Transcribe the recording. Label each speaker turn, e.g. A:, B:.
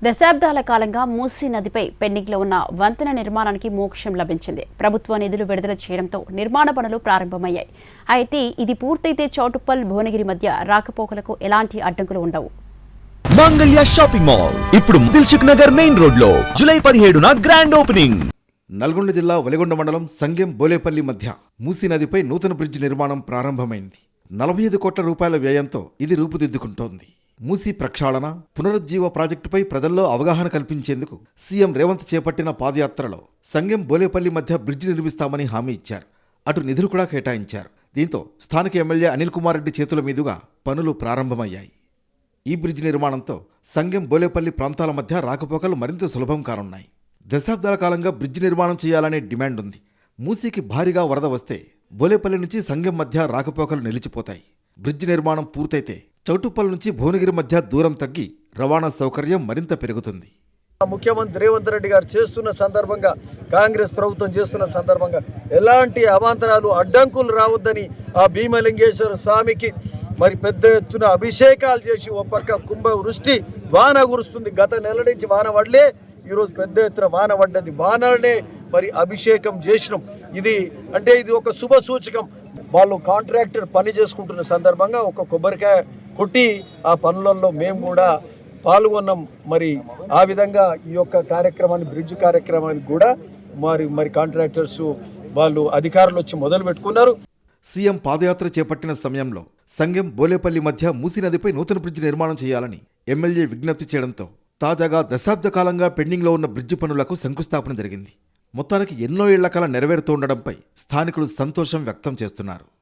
A: దశాబ్దాల కాలంగా మూసీ నదిపై పెండింగ్లో ఉన్న వంతెన నిర్మాణానికి మోక్షం లభించింది. ప్రభుత్వ నిధులు విడుదల చేయడంతో నిర్మాణ పనులు ప్రారంభమయ్యాయి. అయితే ఇది పూర్తయితే చౌటుప్పల్ భువనగిరి మధ్య రాకపోకలకు ఎలాంటి అడ్డంకులు ఉండవు.
B: మంగళ్య షాపింగ్ మాల్ ఇప్పుడు దిల్సుఖ్ నగర్ మెయిన్ రోడ్ లో జూలై 17న గ్రాండ్ ఓపెనింగ్.
C: నల్గొండ జిల్లా వెలిగొండ మండలం సంగెం బోలేపల్లి మధ్య మూసీ నదిపై నూతన బ్రిడ్జి నిర్మాణం ప్రారంభమైంది. 45 కోట్ల రూపాయల వ్యయంతో ఇది రూపుదిద్దుకుంటోంది. మూసీ ప్రక్షాళన, పునరుజ్జీవ ప్రాజెక్టుపై ప్రజల్లో అవగాహన కల్పించేందుకు సీఎం రేవంత్ చేపట్టిన పాదయాత్రలో సంగెం బోలేపల్లి మధ్య బ్రిడ్జి నిర్మిస్తామని హామీ ఇచ్చారు. అటు నిధులు కూడా కేటాయించారు. దీంతో స్థానిక ఎమ్మెల్యే అనిల్ కుమార్ రెడ్డి చేతుల మీదుగా పనులు ప్రారంభమయ్యాయి. ఈ బ్రిడ్జి నిర్మాణంతో సంగెం బోలేపల్లి ప్రాంతాల మధ్య రాకపోకలు మరింత సులభం కానున్నాయి. దశాబ్దాల కాలంగా బ్రిడ్జి నిర్మాణం చేయాలనే డిమాండ్ ఉంది. మూసీకి భారీగా వరద వస్తే బోలేపల్లి నుంచి సంగెం మధ్య రాకపోకలు నిలిచిపోతాయి. బ్రిడ్జి నిర్మాణం పూర్తయితే చౌటుప్పల్ నుంచి భువనగిరి మధ్య దూరం తగ్గి రవాణా సౌకర్యం మరింత పెరుగుతుంది.
D: ముఖ్యమంత్రి రేవంత్ రెడ్డి గారు చేస్తున్న సందర్భంగా, కాంగ్రెస్ ప్రభుత్వం చేస్తున్న సందర్భంగా ఎలాంటి అవాంతరాలు అడ్డంకులు రావద్దని ఆ భీమలింగేశ్వర స్వామికి మరి పెద్ద ఎత్తున అభిషేకాలు చేసి ఒక పక్క కుంభ వృష్టి వాన కురుస్తుంది. గత నెల నుంచి వాన పడలే, ఈరోజు పెద్ద ఎత్తున వాన పడ్డది. వానలనే మరి అభిషేకం చేసినాం. ఇది ఒక శుభ సూచకం. వాళ్ళు కాంట్రాక్టర్ పని చేసుకుంటున్న సందర్భంగా ఒక కొబ్బరికాయ కొట్టి ఆ పనులలో మేము కూడా పాల్గొన్నాం. మరి ఆ విధంగా ఈ యొక్క కార్యక్రమాన్ని, బ్రిడ్జ్ కార్యక్రమానికి కూడా మరి కాంట్రాక్టర్స్ వాళ్ళు అధికారులు వచ్చి మొదలు పెట్టుకున్నారు.
C: సీఎం పాదయాత్ర చేపట్టిన సమయంలో సంగెం బోలేపల్లి మధ్య మూసీ నదిపై నూతన బ్రిడ్జి నిర్మాణం చేయాలని ఎమ్మెల్యే విజ్ఞప్తి చేయడంతో తాజాగా దశాబ్ద కాలంగా పెండింగ్లో ఉన్న బ్రిడ్జి పనులకు శంకుస్థాపన జరిగింది. మొత్తానికి ఎన్నో ఏళ్ల కాలం నెరవేరుతుండడంపై స్థానికులు సంతోషం వ్యక్తం చేస్తున్నారు.